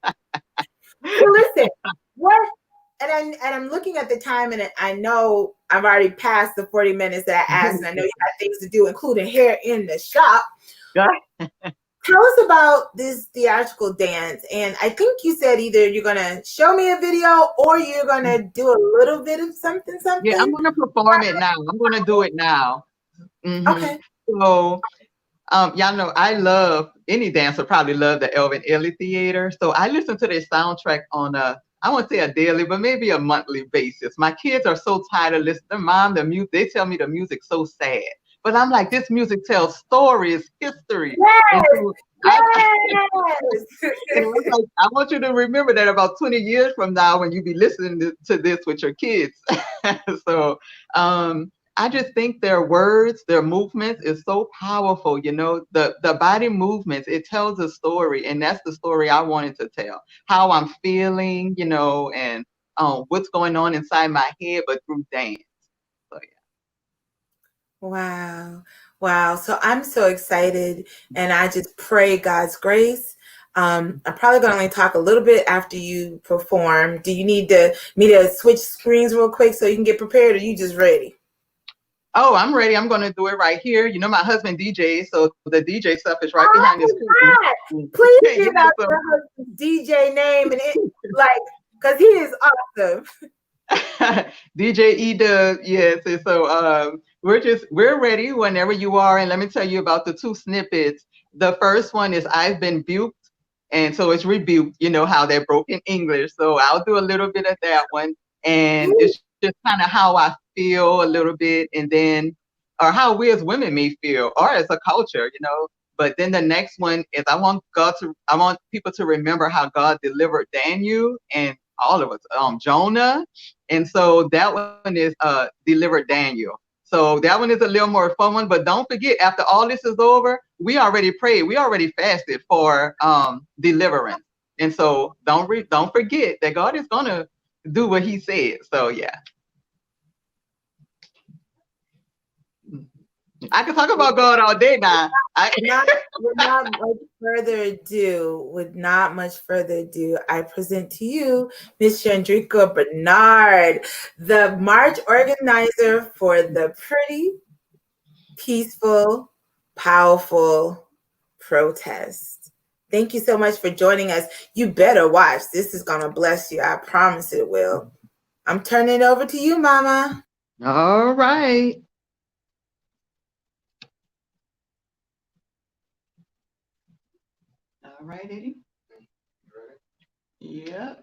So listen, what? And I'm looking at the time, and I know I've already passed the 40 minutes that I asked, and I know you got things to do, including hair in the shop. Tell us about this theatrical dance. And I think you said either you're going to show me a video or you're going to do a little bit of something. Yeah, I'm going to perform it now. I'm going to do it now. Okay. So, y'all know I love, any dancer probably love the Elvin Ailey Theater. So I listen to their soundtrack on I won't say a daily, but maybe a monthly basis. My kids are so tired of listening. Mom, the music, they tell me the music's so sad. But I'm like, this music tells stories, history. Yes. I want you to remember that about 20 years from now, when you be listening to this with your kids. So I just think their words, their movements is so powerful. The body movements, it tells a story. And that's the story I wanted to tell. How I'm feeling, and what's going on inside my head, but through dance. So yeah. Wow. Wow. So I'm so excited, and I just pray God's grace. I'm probably going to only talk a little bit after you perform. Do you need me to switch screens real quick so you can get prepared, or you just ready? Oh, I'm ready. I'm going to do it right here. You know, my husband DJs, so the DJ stuff is right behind his curtain. Please Yeah, give out your husband's DJ name and it, because he is awesome. DJ E-Dub, yes. And so we're ready whenever you are. And let me tell you about the two snippets. The first one is I've been buked. And so it's rebuked, you know, how they're broken English. So I'll do a little bit of that one. And it's just kind of how I feel a little bit. And then, or how we as women may feel, or as a culture, you know. But then the next one is I want people to remember how God delivered Daniel and all of us, Jonah. And so that one is delivered Daniel. So that one is a little more fun one, but don't forget, after all this is over, we already prayed, we already fasted for deliverance. And so don't forget that God is gonna do what he said. So yeah. I can talk about God all day now. With not much further ado, I present to you Miss Shandreka Bernard, the March organizer for the Pretty, Peaceful, Powerful Protest. Thank you so much for joining us. You better watch. This is going to bless you. I promise it will. I'm turning it over to you, Mama. All right. All right, Eddie. Yeah.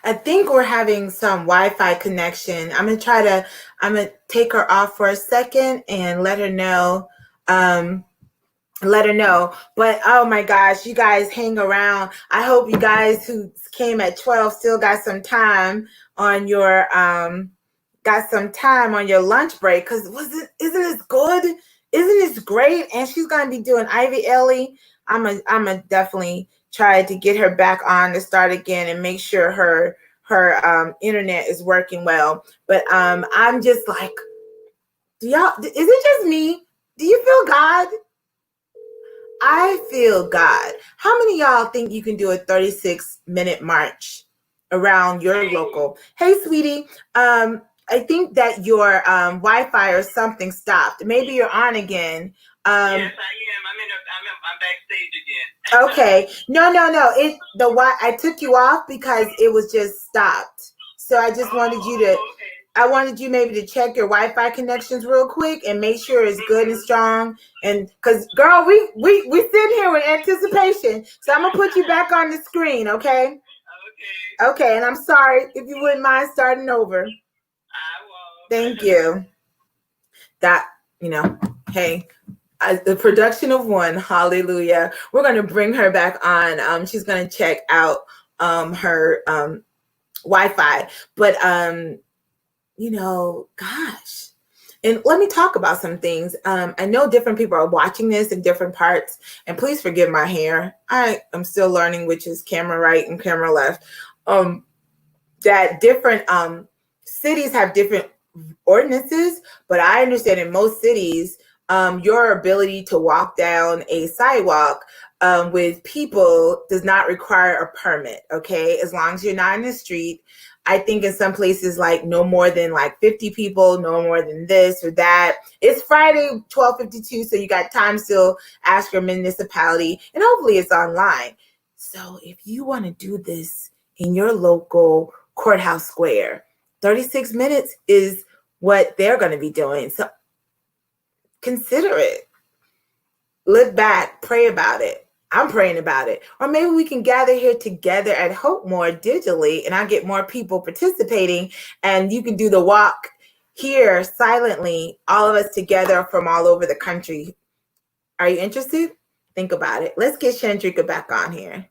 I think we're having some Wi-Fi connection. I'm gonna take her off for a second and let her know. But oh my gosh, you guys hang around. I hope you guys who came at 12 still got some time on your lunch break, because isn't this good? Isn't this great? And she's gonna be doing Ivy Ellie. I'm a definitely try to get her back on to start again and make sure her internet is working well. But I'm just like, is it just me? Do you feel God? I feel God. How many of y'all think you can do a 36-minute march around your local? Hey, sweetie. I think that your Wi-Fi or something stopped. Maybe you're on again. Yes, I am. I'm backstage again. Okay. No. I took you off because it was just stopped. So I just wanted you to. Okay. I wanted you maybe to check your Wi-Fi connections real quick and make sure it's good and strong. And because, girl, we sitting here with anticipation. So I'm gonna put you back on the screen, okay? Okay. And I'm sorry if you wouldn't mind starting over. I will. Thank you. Hey. The production of one, hallelujah. We're going to bring her back on. She's going to check out her Wi-Fi. But, gosh. And let me talk about some things. I know different people are watching this in different parts. And please forgive my hair. I am still learning which is camera right and camera left. That different cities have different ordinances. But I understand in most cities, your ability to walk down a sidewalk with people does not require a permit, okay? As long as you're not in the street. I think in some places, like no more than like 50 people, no more than this or that. It's Friday, 12:52, so you got time still. Ask your municipality, and hopefully it's online. So if you want to do this in your local courthouse square. 36 minutes is what they're going to be doing. So consider it. Look back, pray about it. I'm praying about it. Or maybe we can gather here together at hopeMORE digitally, and I'll get more people participating, and you can do the walk here silently, all of us together from all over the country. Are you interested? Think about it. Let's get Shandreka back on here.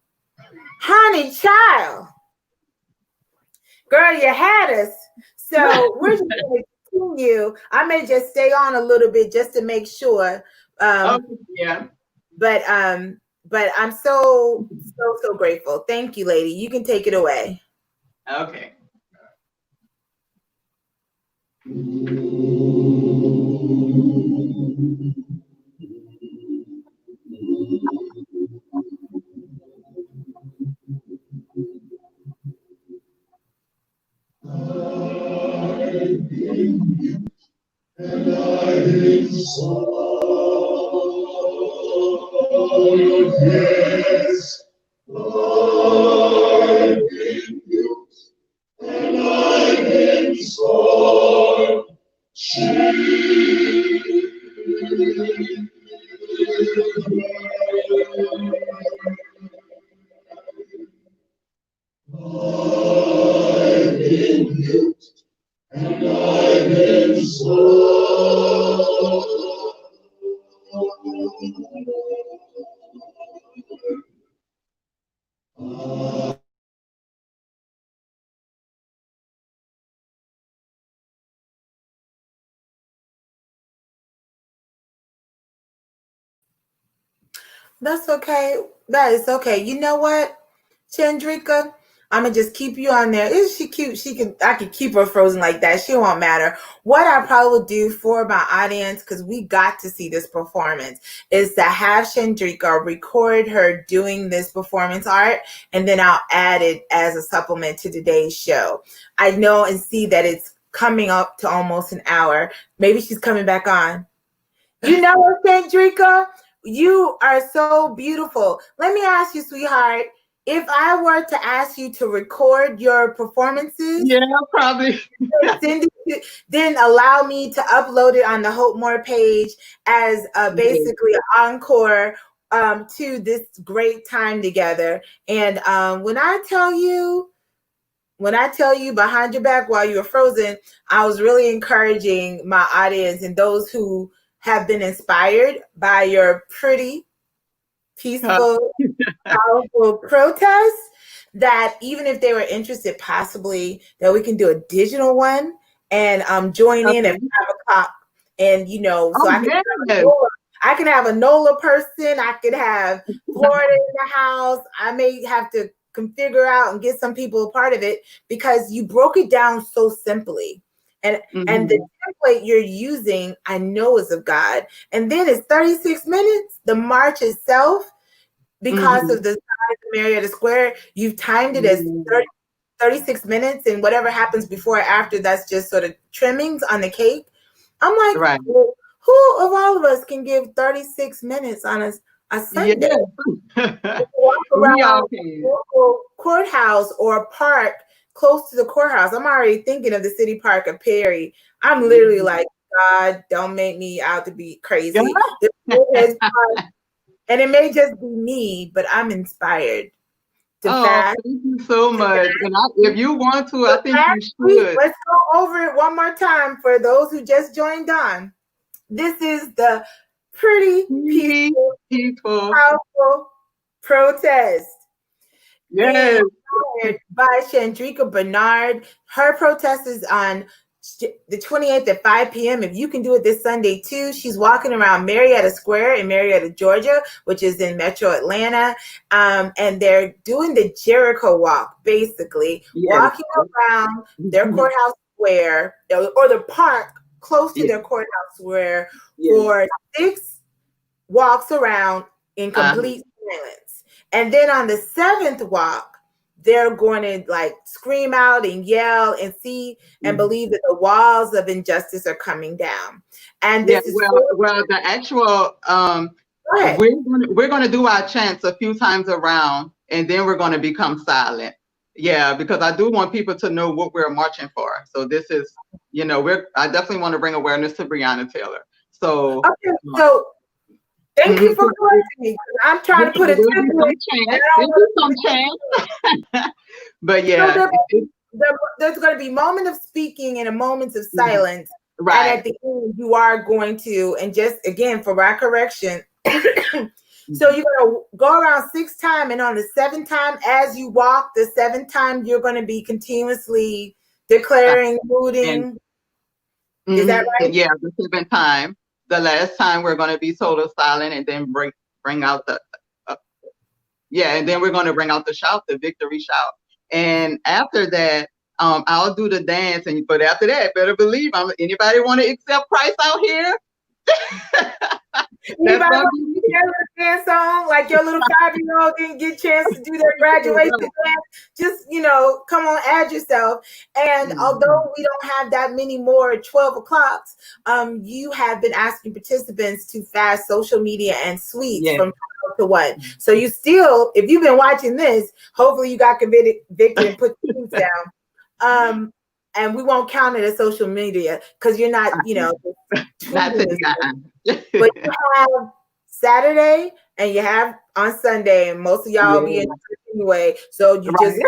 Honey child. Girl, you had us. So we're just going to continue. I may just stay on a little bit just to make sure. Yeah. But I'm so grateful. Thank you, lady. You can take it away. Okay. And I saw, yes, I've been built, and I've been scorned. I've been built, and I've been scorned. That's okay. That is okay. You know what, Shandreka? I'm gonna just keep you on there. Isn't she cute? I could keep her frozen like that. She won't matter. What I probably would do for my audience, because we got to see this performance, is to have Shandreka record her doing this performance art, and then I'll add it as a supplement to today's show. I know and see that it's coming up to almost an hour. Maybe she's coming back on. You know what, Shandreka? You are so beautiful. Let me ask you, sweetheart, if I were to ask you to record your performances, yeah, probably, then allow me to upload it on the hopeMORE page as basically an encore to this great time together. And when I tell you behind your back while you were frozen, I was really encouraging my audience and those who have been inspired by your pretty, peaceful, powerful protests, that even if they were interested, possibly that we can do a digital one and join in at 5 o'clock. And so I can have a NOLA person, I could have Florida in the house. I may have to configure out and get some people a part of it, because you broke it down so simply. And the template you're using, I know, is of God. And then it's 36 minutes. The march itself, because of the size of Marietta Square, you've timed it as 36 minutes, and whatever happens before or after, that's just sort of trimmings on the cake. I'm like, well, who of all of us can give 36 minutes on a Sunday? Yeah. Walk around a local courthouse or a park close to the courthouse. I'm already thinking of the city park of Perry. I'm literally like, God, don't make me out to be crazy. And it may just be me, but I'm inspired to fast. Thank you so much. And if you want to, I think you should. Let's go over it one more time for those who just joined on. This is the pretty, peaceful, powerful protest. Yes. By Shandreka Bernard. Her protest is on the 28th at 5 p.m. If you can do it this Sunday too. She's walking around Marietta Square in Marietta, Georgia, which is in Metro Atlanta. And they're doing the Jericho walk, basically, walking around their courthouse square or the park close to their courthouse square for 6 walks around in complete silence. And then on the 7th walk, they're going to like scream out and yell and see and believe that the walls of injustice are coming down. And this is the actual we're going to do our chants a few times around, and then we're going to become silent. Yeah, because I do want people to know what we're marching for. So this is, I definitely want to bring awareness to Breonna Taylor. So, okay, so thank you for correcting me. I'm trying to put a template. Some chance. But yeah, there's going to be moment of speaking and a moment of silence. Right. And at the end, you are going to, and just again for my correction. So you're going to go around 6 times, and on the 7th time, as you walk, the 7th time, you're going to be continuously declaring, hooting. Is that right? Yeah, the 7th time. The last time we're going to be total silent, and then bring out the and then we're going to bring out the shout, the victory shout. And after that, I'll do the dance. But after that, better believe anybody want to accept Christ out here? Anybody want to do a dance song like your little 5-year-old didn't get a chance to do their graduation dance? Just, come on, add yourself. And although we don't have that many more 12 o'clocks, you have been asking participants to fast social media and sweets from 12 to 1. So you still, if you've been watching this, hopefully you got convicted and put the sweets down. And we won't count it as social media because you're not, not but you have Saturday and you have on Sunday, and most of y'all will be in church anyway. So you just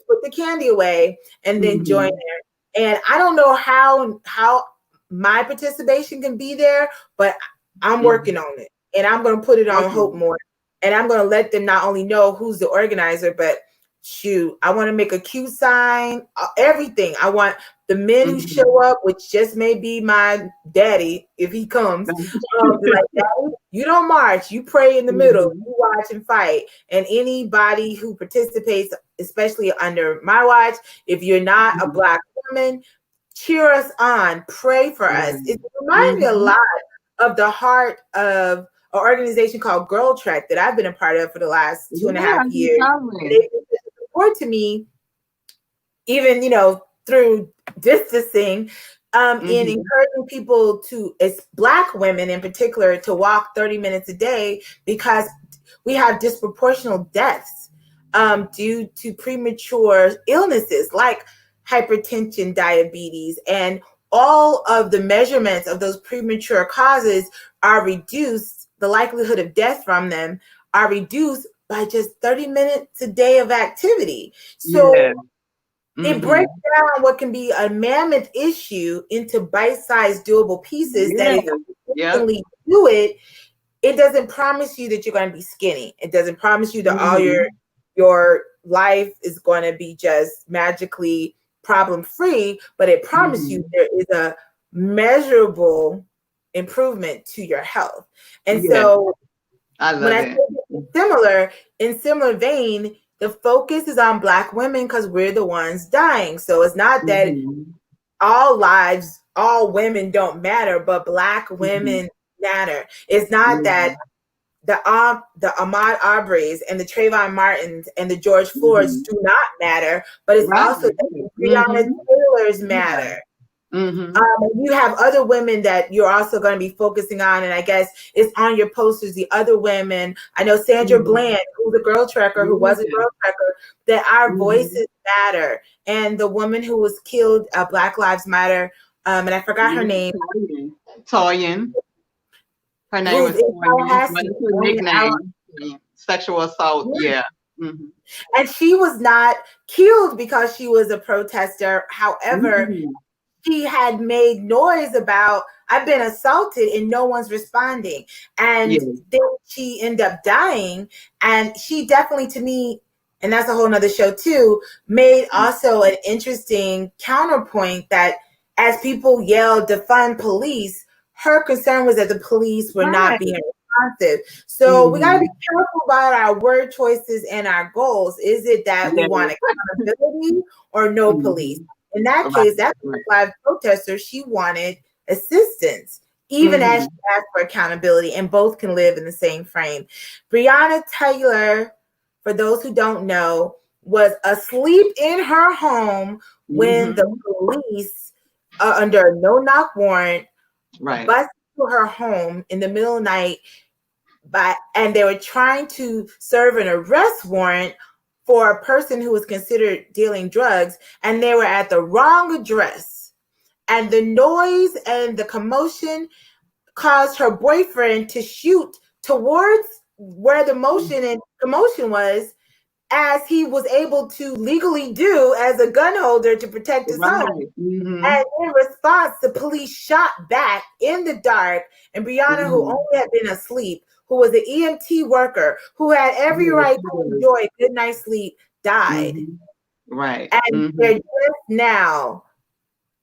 put the candy away and then join there. And I don't know how my participation can be there, but I'm working on it. And I'm going to put it on hopeMORE. And I'm going to let them not only know who's the organizer, but shoot, I want to make a Q sign, everything. I want the men who show up, which just may be my daddy if he comes. Like, Daddy, you don't march, you pray in the middle, you watch and fight. And anybody who participates, especially under my watch, if you're not a Black woman, cheer us on, pray for us. It reminds me a lot of the heart of an organization called Girl Trek that I've been a part of for the last 2.5 years. To me, even through distancing, in encouraging people to, as Black women in particular, to walk 30 minutes a day, because we have disproportional deaths due to premature illnesses like hypertension, diabetes, and all of the measurements of those premature causes are reduced. The likelihood of death from them are reduced by just 30 minutes a day of activity. So it breaks down what can be a mammoth issue into bite-sized doable pieces that if you consistently do it, it doesn't promise you that you're going to be skinny. It doesn't promise you that all your life is going to be just magically problem-free, but it promises you there is a measurable improvement to your health. And so when I say in similar vein, the focus is on Black women because we're the ones dying. So it's not that all lives, all women don't matter, but Black women matter. It's not that the Ahmaud Arbery's and the Trayvon Martins and the George Floyds do not matter, but it's also that the Breonna Taylors matter. You have other women that you're also going to be focusing on, and I guess it's on your posters. The other women, I know Sandra Bland, who's a girl trekker, who was a girl trekker, that our voices matter. And the woman who was killed, Black Lives Matter, and I forgot her name. Toyin. Her name was Toyin. Her nickname, sexual assault. And she was not killed because she was a protester. However, she had made noise about, I've been assaulted and no one's responding. And then she ended up dying. And she definitely, to me, and that's a whole nother show too, made also an interesting counterpoint that as people yelled, defund police, her concern was that the police were not being responsive. So we got to be careful about our word choices and our goals. Is it that we want accountability or no police? In that case, that Black protester, she wanted assistance, even as she asked for accountability, and both can live in the same frame. Breonna Taylor, for those who don't know, was asleep in her home when the police, under a no-knock warrant, busted to her home in the middle of the night, and they were trying to serve an arrest warrant for a person who was considered dealing drugs, and they were at the wrong address. And the noise and the commotion caused her boyfriend to shoot towards where the motion and commotion was, as he was able to legally do as a gun holder to protect his Right. home. And in response, the police shot back in the dark, and Brianna, who only had been asleep, who was an EMT worker, who had every right to enjoy a good night's sleep, died. Right. And they're just now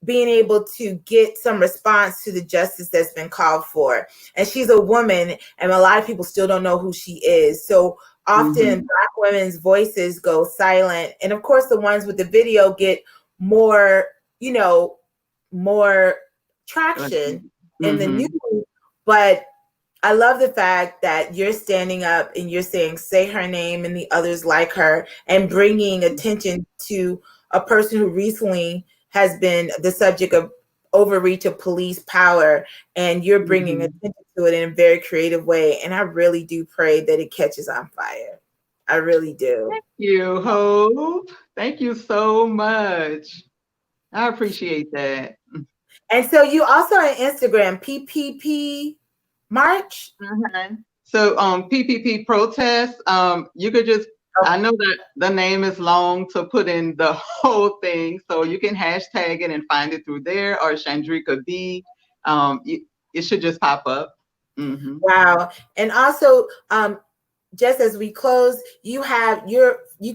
being able to get some response to the justice that's been called for. And she's a woman, and a lot of people still don't know who she is. So often Black women's voices go silent. And of course, the ones with the video get more, you know, more traction in the news. But I love the fact that you're standing up and you're saying, say her name and the others like her, and bringing attention to a person who recently has been the subject of overreach of police power, and you're bringing attention to it in a very creative way. And I really do pray that it catches on fire. I really do. Thank you, Hope. Thank you so much. I appreciate that. And so you also on Instagram, PPP March? So PPP protest, you could just, I know that the name is long to put in the whole thing, so you can hashtag it and find it through there, or Shandreka B. It should just pop up. Wow. And also, just as we close, you can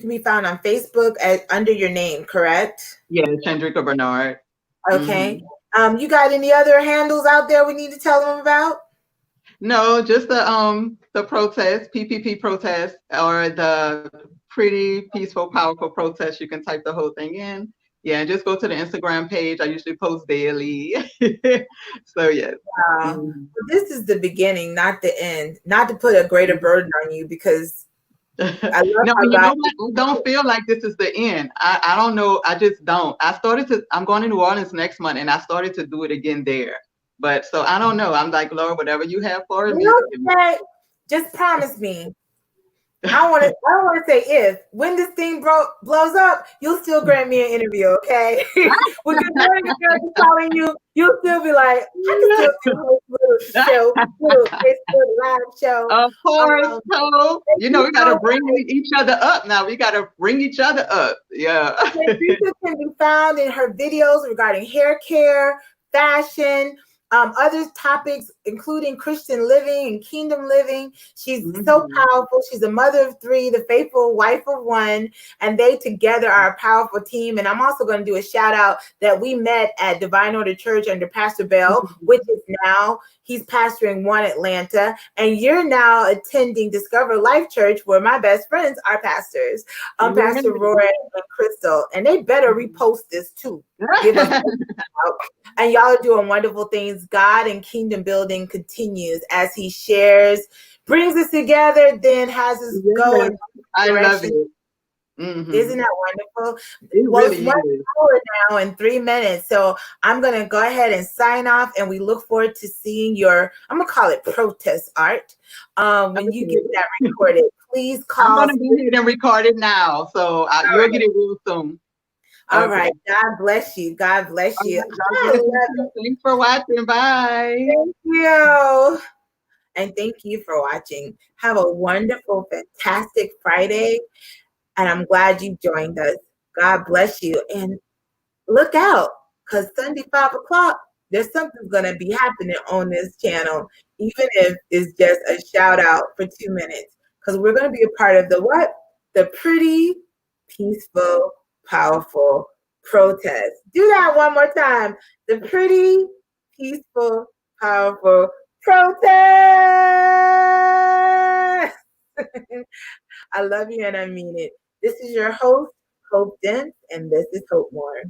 be found on Facebook under your name, correct? Yeah, Shandreka Bernard. Okay. You got any other handles out there we need to tell them about? No, just the protest, PPP protest, or the pretty peaceful, powerful protest. You can type the whole thing in. Yeah, just go to the Instagram page. I usually post daily. So yeah. Wow. This is the beginning, not the end. Not to put a greater burden on you, because I love no, you know what? I don't feel like this is the end. I don't know. I just don't. I'm going to New Orleans next month, and I started to do it again there. But so I don't know. I'm like, Lord, whatever you have for me. Okay. Just promise me. I want to say if when this thing blows up, you'll still grant me an interview, okay? When you're calling you, you'll still be like, I can still do this little show, little Facebook live show. Of course, so you know we gotta bring each other up now. We gotta bring each other up. Yeah. Shandreka can be found in her videos regarding hair care, fashion, other topics, including Christian living and kingdom living. She's so powerful. She's a mother of three, the faithful wife of one, and they together are a powerful team. And I'm also going to do a shout out that we met at Divine Order Church under Pastor Bell, which is now, he's pastoring One Atlanta, and you're now attending Discover Life Church, where my best friends are pastors, Pastor Roy and Crystal, and they better repost this too. Give us and y'all are doing wonderful things. God and kingdom building continues as he shares, brings us together, then has us go in I love it. Isn't that wonderful? It Well, really it's 1 hour now and 3 minutes. So I'm going to go ahead and sign off, and we look forward to seeing your, I'm going to call it protest art. When you get that recorded, please call. I'm going to go ahead and record it now. So you'll get it real soon. All right. God bless you. God bless you. Thanks for watching. Bye. Thank you. And thank you for watching. Have a wonderful, fantastic Friday. And I'm glad you joined us. God bless you. And look out, because Sunday, 5 o'clock, there's something going to be happening on this channel, even if it's just a shout out for 2 minutes, because we're going to be a part of the what? The pretty, peaceful, powerful protest. Do that one more time. The pretty, peaceful, powerful protest. I love you and I mean it. This is your host, Hope Demps, and this is hopeMORE.